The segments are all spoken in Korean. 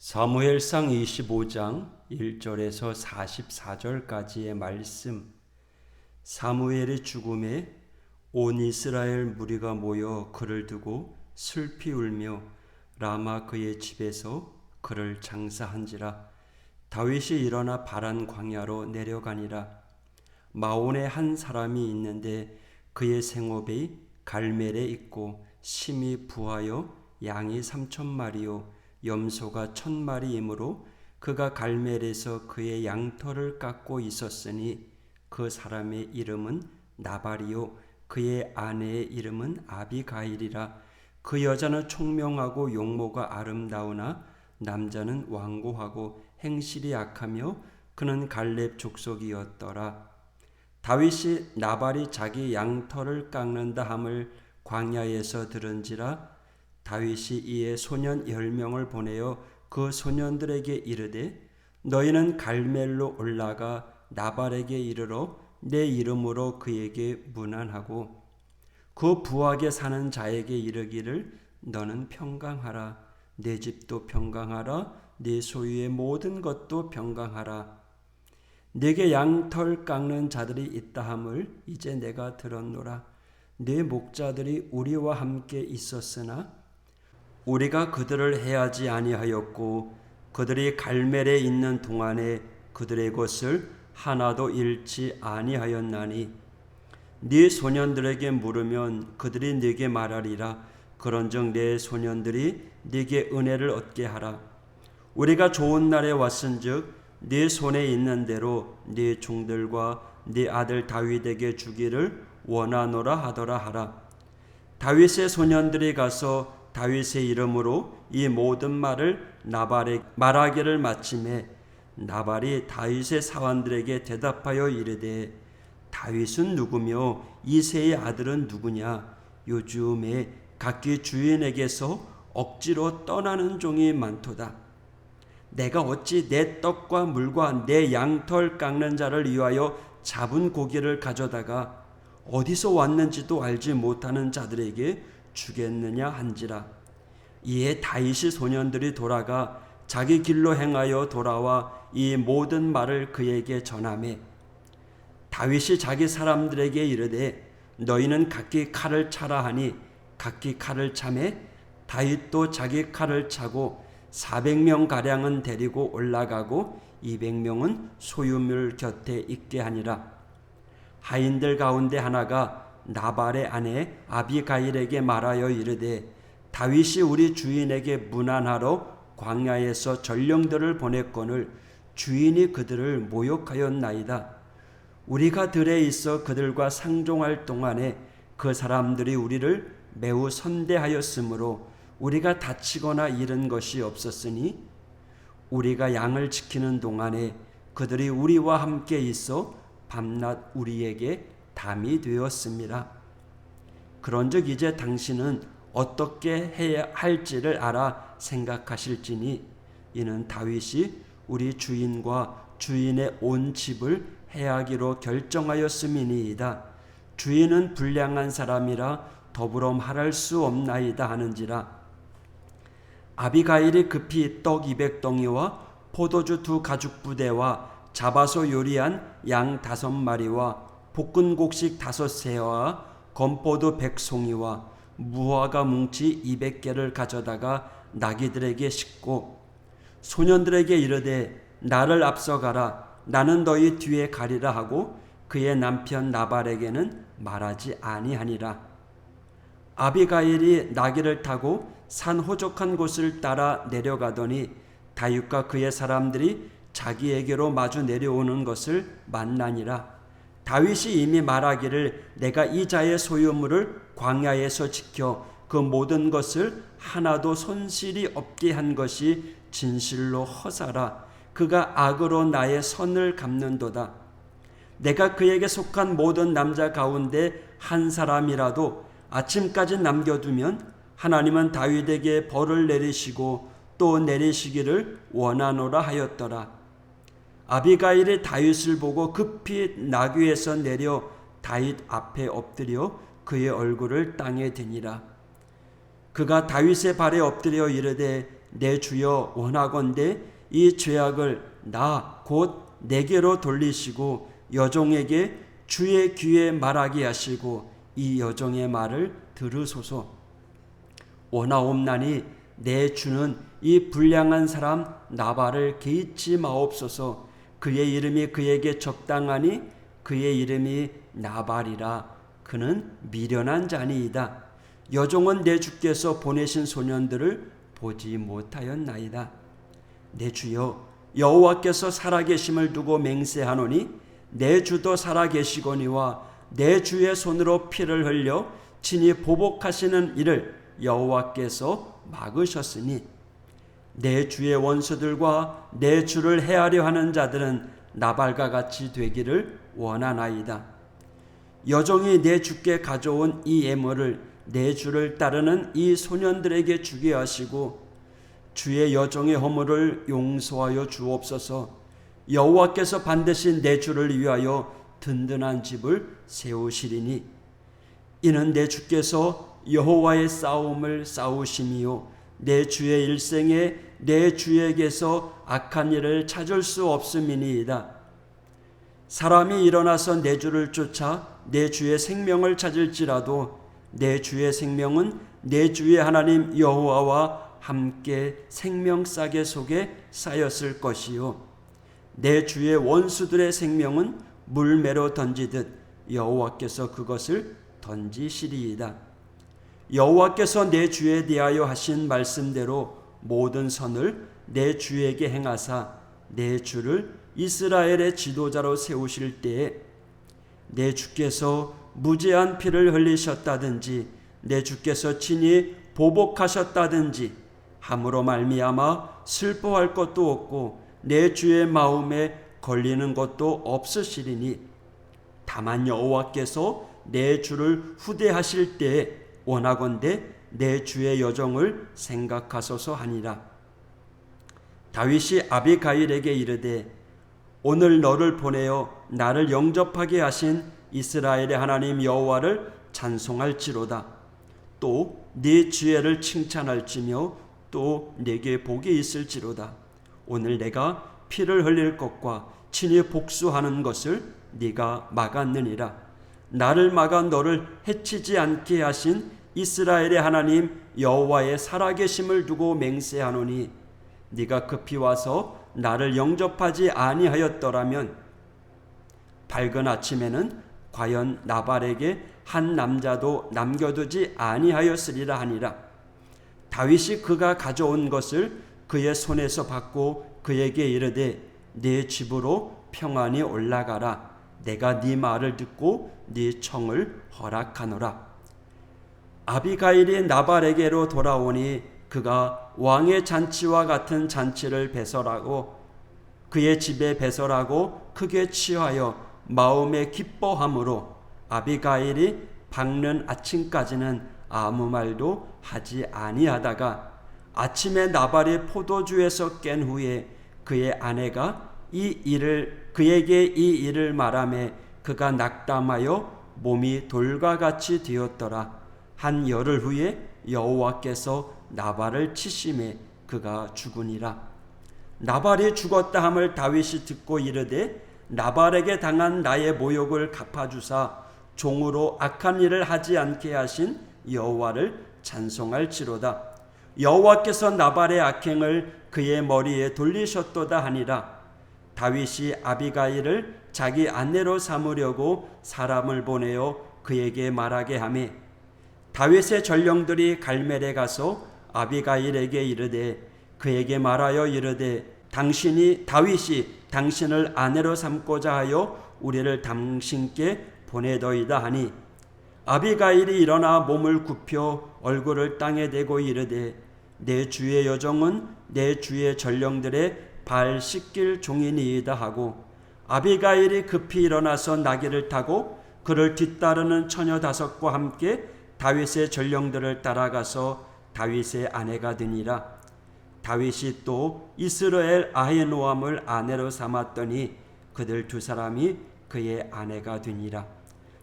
사무엘상 25장 1절에서 44절까지의 말씀. 사무엘의 죽음에 온 이스라엘 무리가 모여 그를 두고 슬피 울며 라마 그의 집에서 그를 장사한지라. 다윗이 일어나 바란 광야로 내려가니라. 마온에 한 사람이 있는데 그의 생업이 갈멜에 있고 심이 부하여 양이 3,000마리요 염소가 1,000마리이므로 그가 갈멜에서 그의 양털을 깎고 있었으니 그 사람의 이름은 나발이요 그의 아내의 이름은 아비가일이라. 그 여자는 총명하고 용모가 아름다우나 남자는 완고하고 행실이 악하며 그는 갈렙 족속이었더라. 다윗이 나발이 자기 양털을 깎는다 함을 광야에서 들은지라. 다윗이 이에 소년 10명을 보내어 그 소년들에게 이르되 너희는 갈멜로 올라가 나발에게 이르러 내 이름으로 그에게 문안하고 그 부하게 사는 자에게 이르기를 너는 평강하라. 내 집도 평강하라. 네 소유의 모든 것도 평강하라. 네게 양털 깎는 자들이 있다 함을 이제 내가 들었노라. 네 목자들이 우리와 함께 있었으나 우리가 그들을 해하지 아니하였고 그들이 갈멜에 있는 동안에 그들의 것을 하나도 잃지 아니하였나니 네 소년들에게 물으면 그들이 네게 말하리라. 그런즉 네 소년들이 네게 은혜를 얻게 하라. 우리가 좋은 날에 왔은즉 네 손에 있는 대로 네 종들과 네 아들 다윗에게 주기를 원하노라 하더라 하라. 다윗의 소년들이 가서 다윗의 이름으로 이 모든 말을 나발에게 말하기를 마침에 나발이 다윗의 사환들에게 대답하여 이르되 다윗은 누구며 이새의 아들은 누구냐? 요즘에 각기 주인에게서 억지로 떠나는 종이 많도다. 내가 어찌 내 떡과 물과 내 양털 깎는 자를 위하여 잡은 고기를 가져다가 어디서 왔는지도 알지 못하는 자들에게 주겠느냐 한지라. 이에 다윗이 소년들이 돌아가 자기 길로 행하여 돌아와 이 모든 말을 그에게 전하매 다윗이 자기 사람들에게 이르되 너희는 각기 칼을 차라 하니 각기 칼을 차매 다윗도 자기 칼을 차고 400명 가량은 데리고 올라가고 200명은 소유물 곁에 있게 하니라. 하인들 가운데 하나가 나발의 아내 아비가일에게 말하여 이르되 다윗이 우리 주인에게 문안하러 광야에서 전령들을 보냈거늘 주인이 그들을 모욕하였나이다. 우리가 들에 있어 그들과 상종할 동안에 그 사람들이 우리를 매우 선대하였으므로 우리가 다치거나 잃은 것이 없었으니 우리가 양을 지키는 동안에 그들이 우리와 함께 있어 밤낮 우리에게 담이 되었습니다. 그런즉 이제 당신은 어떻게 해야 할지를 알아 생각하실지니 이는 다윗이 우리 주인과 주인의 온 집을 해하기로 결정하였음이니이다. 주인은 불량한 사람이라 더불어 말할 수 없나이다 하는지라. 아비가일이 급히 떡 200덩이와 포도주 2가죽부대와 잡아서 요리한 양 5마리와 볶은 곡식 5새와 건포도 100송이와 무화과 뭉치 200개를 가져다가 나귀들에게 싣고 소년들에게 이르되 나를 앞서가라. 나는 너희 뒤에 가리라 하고 그의 남편 나발에게는 말하지 아니하니라. 아비가일이 나귀를 타고 산 호적한 곳을 따라 내려가더니 다윗과 그의 사람들이 자기에게로 마주 내려오는 것을 만나니라. 다윗이 이미 말하기를 내가 이 자의 소유물을 광야에서 지켜 그 모든 것을 하나도 손실이 없게 한 것이 진실로 허사라. 그가 악으로 나의 선을 갚는도다. 내가 그에게 속한 모든 남자 가운데 한 사람이라도 아침까지 남겨두면 하나님은 다윗에게 벌을 내리시고 또 내리시기를 원하노라 하였더라. 아비가일이 다윗을 보고 급히 나귀에서 내려 다윗 앞에 엎드려 그의 얼굴을 땅에 대니라. 그가 다윗의 발에 엎드려 이르되 내 주여 원하건대 이 죄악을 나 곧 내게로 돌리시고 여종에게 주의 귀에 말하게 하시고 이 여종의 말을 들으소서. 원하옵나니 내 주는 이 불량한 사람 나발을 개의치 마옵소서. 그의 이름이 그에게 적당하니 그의 이름이 나발이라. 그는 미련한 자니이다. 여종은 내 주께서 보내신 소년들을 보지 못하였나이다. 내 주여 여호와께서 살아계심을 두고 맹세하노니 내 주도 살아계시거니와 내 주의 손으로 피를 흘려 친히 보복하시는 이를 여호와께서 막으셨으니 내 주의 원수들과 내 주를 해하려 하는 자들은 나발과 같이 되기를 원하나이다. 여종이 내 주께 가져온 이 예물을 내 주를 따르는 이 소년들에게 주게 하시고 주의 여종의 허물을 용서하여 주옵소서. 여호와께서 반드시 내 주를 위하여 든든한 집을 세우시리니 이는 내 주께서 여호와의 싸움을 싸우심이요 내 주의 일생에 내 주에게서 악한 일을 찾을 수 없음이니이다. 사람이 일어나서 내 주를 쫓아 내 주의 생명을 찾을지라도 내 주의 생명은 내 주의 하나님 여호와와 함께 생명싸개 속에 쌓였을 것이요 내 주의 원수들의 생명은 물매로 던지듯 여호와께서 그것을 던지시리이다. 여호와께서 내 주에 대하여 하신 말씀대로 모든 선을 내 주에게 행하사 내 주를 이스라엘의 지도자로 세우실 때에 내 주께서 무죄한 피를 흘리셨다든지 내 주께서 친히 보복하셨다든지 함으로 말미암아 슬퍼할 것도 없고 내 주의 마음에 걸리는 것도 없으시리니 다만 여호와께서 내 주를 후대하실 때에 원하건대 내 주의 여종을 생각하소서 하니라. 다윗이 아비가일에게 이르되 오늘 너를 보내어 나를 영접하게 하신 이스라엘의 하나님 여호와를 찬송할지로다. 또 네 지혜를 칭찬할지며 또 내게 복이 있을지로다. 오늘 내가 피를 흘릴 것과 친히 복수하는 것을 네가 막았느니라. 나를 막아 너를 해치지 않게 하신 이스라엘의 하나님 여호와의 살아계심을 두고 맹세하노니 네가 급히 와서 나를 영접하지 아니하였더라면 밝은 아침에는 과연 나발에게 한 남자도 남겨두지 아니하였으리라 하니라. 다윗이 그가 가져온 것을 그의 손에서 받고 그에게 이르되 네 집으로 평안히 올라가라. 내가 네 말을 듣고 네 청을 허락하노라. 아비가일이 나발에게로 돌아오니 그가 왕의 잔치와 같은 잔치를 배설하고 그의 집에 배설하고 크게 취하여 마음에 기뻐함으로 아비가일이 밝는 아침까지는 아무 말도 하지 아니하다가 아침에 나발이 포도주에서 깬 후에 그의 아내가 그에게 이 일을 말하매 그가 낙담하여 몸이 돌과 같이 되었더라. 한 열흘 후에 여호와께서 나발을 치심에 그가 죽으니라. 나발이 죽었다 함을 다윗이 듣고 이르되 나발에게 당한 나의 모욕을 갚아주사 종으로 악한 일을 하지 않게 하신 여호와를 찬송할지로다. 여호와께서 나발의 악행을 그의 머리에 돌리셨도다 하니라. 다윗이 아비가일을 자기 아내로 삼으려고 사람을 보내어 그에게 말하게 하매 다윗의 전령들이 갈멜에 가서 아비가일에게 이르되 그에게 말하여 이르되 다윗이 당신을 아내로 삼고자 하여 우리를 당신께 보내더이다 하니 아비가일이 일어나 몸을 굽혀 얼굴을 땅에 대고 이르되 내 주의 여종은 내 주의 전령들의 발 씻길 종이니이다 하고 아비가일이 급히 일어나서 나귀를 타고 그를 뒤따르는 처녀 5과 함께 다윗의 전령들을 따라가서 다윗의 아내가 되니라. 다윗이 또 이스라엘 아히노암을 아내로 삼았더니 그들 2사람이 그의 아내가 되니라.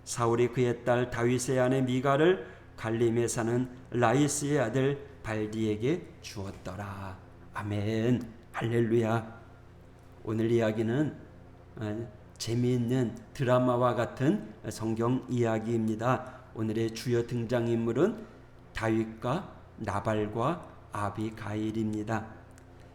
사울이 그의 딸 다윗의 아내 미갈을 갈림에 사는 라이스의 아들 발디에게 주었더라. 아멘. 할렐루야. 오늘 이야기는 재미있는 드라마와 같은 성경 이야기입니다. 오늘의 주요 등장인물은 다윗과 나발과 아비가일입니다.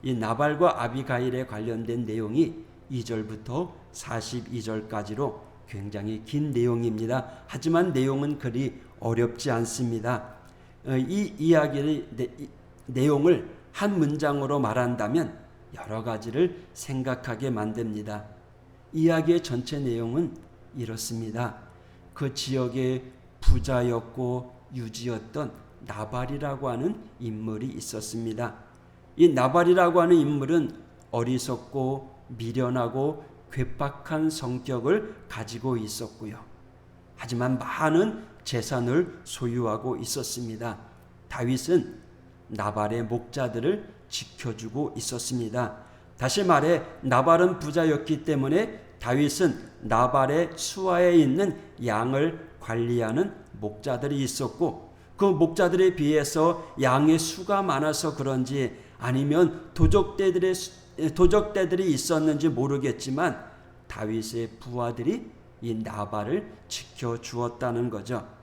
이 나발과 아비가일에 관련된 내용이 2절부터 42절까지로 굉장히 긴 내용입니다. 하지만 내용은 그리 어렵지 않습니다. 이 이야기의 내용을 한 문장으로 말한다면 여러 가지를 생각하게 만듭니다. 이야기의 전체 내용은 이렇습니다. 그 지역의 부자였고 유지였던 나발이라고 하는 인물이 있었습니다. 이 나발이라고 하는 인물은 어리석고 미련하고 괴팍한 성격을 가지고 있었고요. 하지만 많은 재산을 소유하고 있었습니다. 다윗은 나발의 목자들을 지켜주고 있었습니다. 다시 말해 나발은 부자였기 때문에 다윗은 나발의 수하에 있는 양을 관리하는 목자들이 있었고, 그 목자들에 비해서 양의 수가 많아서 그런지 아니면 도적대들이 있었는지 모르겠지만 다윗의 부하들이 이 나발을 지켜주었다는 거죠.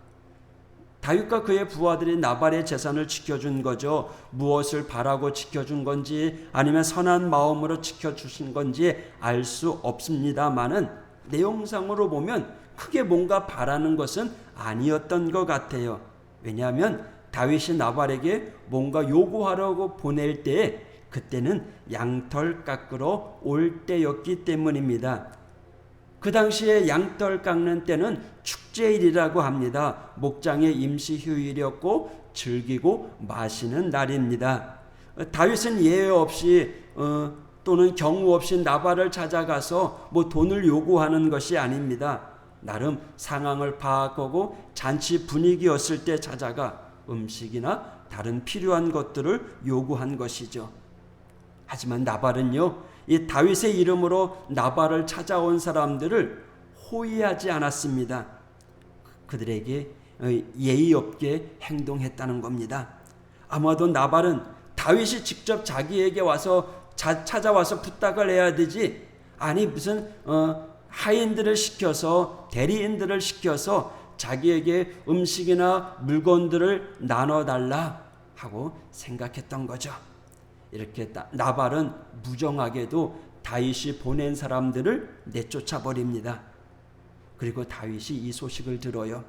다윗과 그의 부하들이 나발의 재산을 지켜준 거죠. 무엇을 바라고 지켜준 건지 아니면 선한 마음으로 지켜주신 건지 알 수 없습니다만은 내용상으로 보면 크게 뭔가 바라는 것은 아니었던 것 같아요. 왜냐하면 다윗이 나발에게 뭔가 요구하려고 보낼 때 그때는 양털 깎으러 올 때였기 때문입니다. 그 당시에 양털 깎는 때는 축제일이라고 합니다. 목장의 임시 휴일이었고 즐기고 마시는 날입니다. 다윗은 예외 없이 또는 경우 없이 나발을 찾아가서 돈을 요구하는 것이 아닙니다. 나름 상황을 파악하고 잔치 분위기였을 때 찾아가 음식이나 다른 필요한 것들을 요구한 것이죠. 하지만 나발은요, 이 다윗의 이름으로 나발을 찾아온 사람들을 호위하지 않았습니다. 그들에게 예의 없게 행동했다는 겁니다. 아마도 나발은 다윗이 직접 자기에게 와서 찾아와서 부탁을 해야 되지, 아니 무슨 하인들을 시켜서 대리인들을 시켜서 자기에게 음식이나 물건들을 나눠달라 하고 생각했던 거죠. 이렇게 나발은 무정하게도 다윗이 보낸 사람들을 내쫓아 버립니다. 그리고 다윗이 이 소식을 들어요.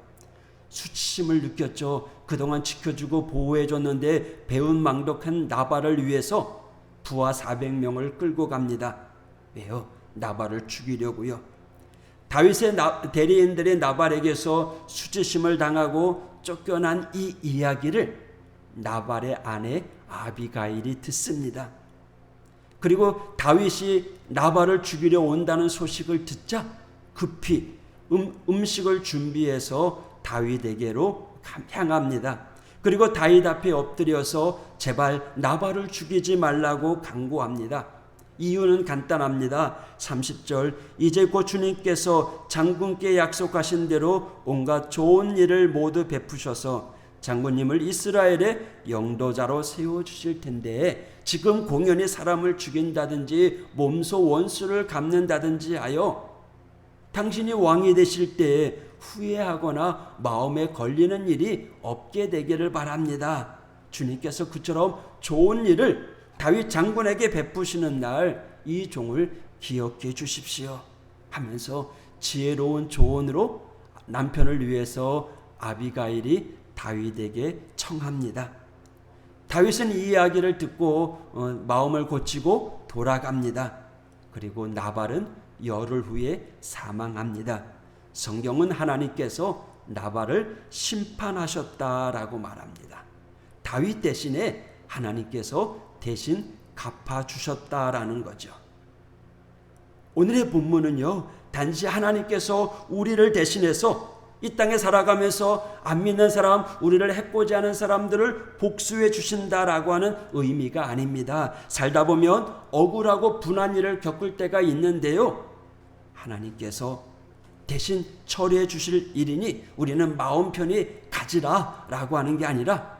수치심을 느꼈죠. 그동안 지켜주고 보호해줬는데 배은망덕한 나발을 위해서 부하 400명을 끌고 갑니다. 왜요? 나발을 죽이려고요. 다윗의 대리인들이 나발에게서 수치심을 당하고 쫓겨난 이 이야기를 나발의 아내 아비가일이 듣습니다. 그리고 다윗이 나발을 죽이려 온다는 소식을 듣자 급히 음식을 준비해서 다윗에게로 향합니다. 그리고 다윗 앞에 엎드려서 제발 나발을 죽이지 말라고 간구합니다. 이유는 간단합니다. 30절, 이제 곧 주님께서 장군께 약속하신 대로 온갖 좋은 일을 모두 베푸셔서 장군님을 이스라엘의 영도자로 세워주실 텐데 지금 공연히 사람을 죽인다든지 몸소 원수를 갚는다든지 하여 당신이 왕이 되실 때에 후회하거나 마음에 걸리는 일이 없게 되기를 바랍니다. 주님께서 그처럼 좋은 일을 다윗 장군에게 베푸시는 날 이 종을 기억해 주십시오 하면서 지혜로운 조언으로 남편을 위해서 아비가일이 다윗에게 청합니다. 다윗은 이 이야기를 듣고 마음을 고치고 돌아갑니다. 그리고 나발은 열흘 후에 사망합니다. 성경은 하나님께서 나발을 심판하셨다라고 말합니다. 다윗 대신에 하나님께서 대신 갚아주셨다라는 거죠. 오늘의 본문은요, 단지 하나님께서 우리를 대신해서 이 땅에 살아가면서 안 믿는 사람, 우리를 해코지 하는 사람들을 복수해 주신다라고 하는 의미가 아닙니다. 살다 보면 억울하고 분한 일을 겪을 때가 있는데요, 하나님께서 대신 처리해 주실 일이니 우리는 마음 편히 가지라라고 하는 게 아니라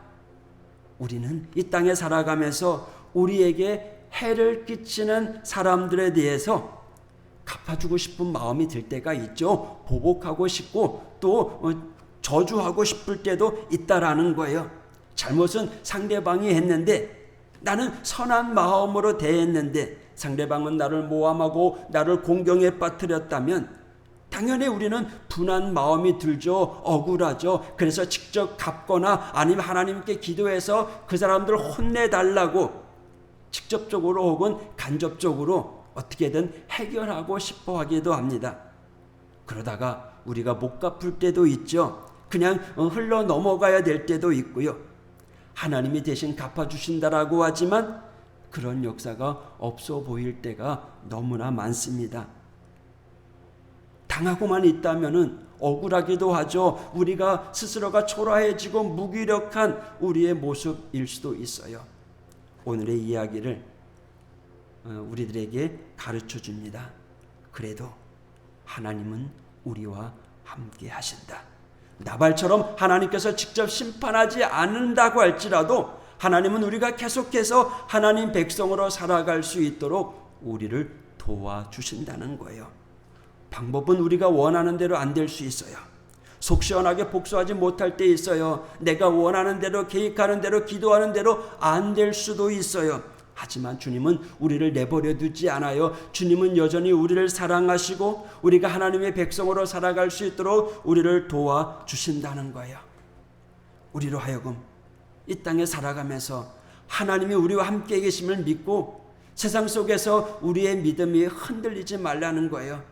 우리는 이 땅에 살아가면서 우리에게 해를 끼치는 사람들에 대해서 갚아주고 싶은 마음이 들 때가 있죠. 보복하고 싶고 또 저주하고 싶을 때도 있다라는 거예요. 잘못은 상대방이 했는데 나는 선한 마음으로 대했는데 상대방은 나를 모함하고 나를 공경에 빠뜨렸다면 당연히 우리는 분한 마음이 들죠. 억울하죠. 그래서 직접 갚거나 아니면 하나님께 기도해서 그 사람들을 혼내달라고 직접적으로 혹은 간접적으로 어떻게든 해결하고 싶어 하기도 합니다. 그러다가 우리가 못 갚을 때도 있죠. 그냥 흘러 넘어가야 될 때도 있고요. 하나님이 대신 갚아주신다라고 하지만 그런 역사가 없어 보일 때가 너무나 많습니다. 당하고만 있다면은 억울하기도 하죠. 우리가 스스로가 초라해지고 무기력한 우리의 모습일 수도 있어요. 오늘의 이야기를 우리들에게 가르쳐 줍니다. 그래도 하나님은 우리와 함께 하신다. 나발처럼 하나님께서 직접 심판하지 않는다고 할지라도 하나님은 우리가 계속해서 하나님 백성으로 살아갈 수 있도록 우리를 도와주신다는 거예요. 방법은 우리가 원하는 대로 안 될 수 있어요. 속 시원하게 복수하지 못할 때 있어요. 내가 원하는 대로 계획하는 대로 기도하는 대로 안 될 수도 있어요. 하지만 주님은 우리를 내버려 두지 않아요. 주님은 여전히 우리를 사랑하시고 우리가 하나님의 백성으로 살아갈 수 있도록 우리를 도와주신다는 거예요. 우리로 하여금 이 땅에 살아가면서 하나님이 우리와 함께 계심을 믿고 세상 속에서 우리의 믿음이 흔들리지 말라는 거예요.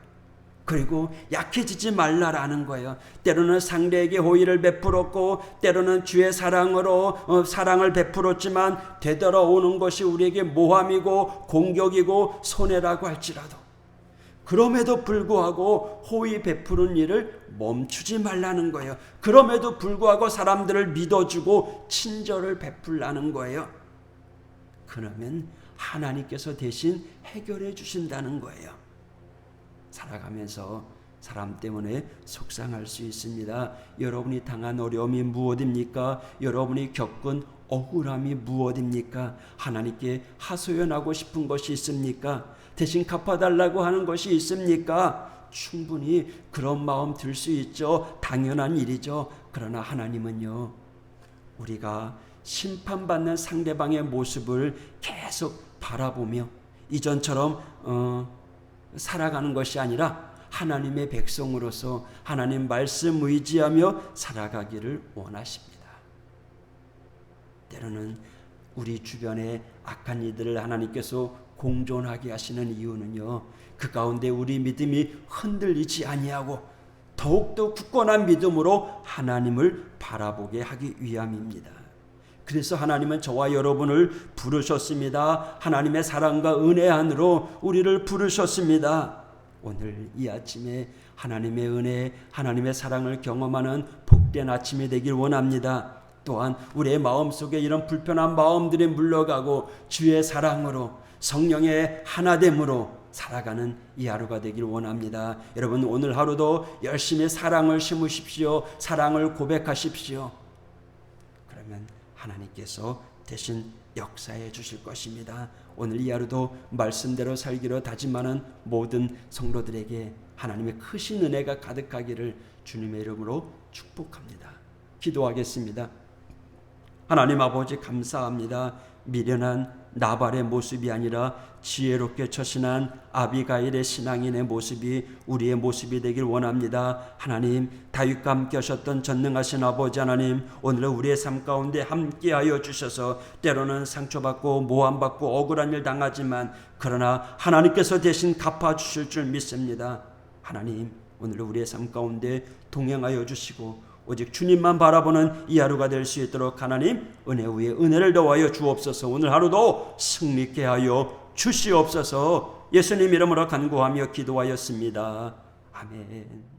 그리고 약해지지 말라라는 거예요. 때로는 상대에게 호의를 베풀었고 때로는 주의 사랑으로 사랑을 베풀었지만 되돌아오는 것이 우리에게 모함이고 공격이고 손해라고 할지라도 그럼에도 불구하고 호의 베푸는 일을 멈추지 말라는 거예요. 그럼에도 불구하고 사람들을 믿어주고 친절을 베풀라는 거예요. 그러면 하나님께서 대신 해결해 주신다는 거예요. 살아가면서 사람 때문에 속상할 수 있습니다. 여러분이 당한 어려움이 무엇입니까? 여러분이 겪은 억울함이 무엇입니까? 하나님께 하소연하고 싶은 것이 있습니까? 대신 갚아달라고 하는 것이 있습니까? 충분히 그런 마음 들 수 있죠. 당연한 일이죠. 그러나 하나님은요, 우리가 심판받는 상대방의 모습을 계속 바라보며 이전처럼 살아가는 것이 아니라 하나님의 백성으로서 하나님 말씀 의지하며 살아가기를 원하십니다. 때로는 우리 주변에 악한 이들을 하나님께서 공존하게 하시는 이유는요, 그 가운데 우리 믿음이 흔들리지 아니하고 더욱더 굳건한 믿음으로 하나님을 바라보게 하기 위함입니다. 그래서 하나님은 저와 여러분을 부르셨습니다. 하나님의 사랑과 은혜 안으로 우리를 부르셨습니다. 오늘 이 아침에 하나님의 은혜, 하나님의 사랑을 경험하는 복된 아침이 되길 원합니다. 또한 우리의 마음속에 이런 불편한 마음들이 물러가고 주의 사랑으로 성령의 하나됨으로 살아가는 이 하루가 되길 원합니다. 여러분, 오늘 하루도 열심히 사랑을 심으십시오. 사랑을 고백하십시오. 그러면 하나님께서 대신 역사해 주실 것입니다. 오늘 이 하루도 말씀대로 살기로 다짐하는 모든 성도들에게 하나님의 크신 은혜가 가득하기를 주님의 이름으로 축복합니다. 기도하겠습니다. 하나님 아버지, 감사합니다. 미련한 나발의 모습이 아니라 지혜롭게 처신한 아비가일의 신앙인의 모습이 우리의 모습이 되길 원합니다. 하나님, 다윗과 함께 하셨던 전능하신 아버지 하나님, 오늘은 우리의 삶 가운데 함께하여 주셔서 때로는 상처받고 모함받고 억울한 일 당하지만 그러나 하나님께서 대신 갚아주실 줄 믿습니다. 하나님, 오늘 우리의 삶 가운데 동행하여 주시고 오직 주님만 바라보는 이 하루가 될 수 있도록 하나님 은혜 위에 은혜를 더하여 주옵소서. 오늘 하루도 승리케 하여 주시옵소서. 예수님 이름으로 간구하며 기도하였습니다. 아멘.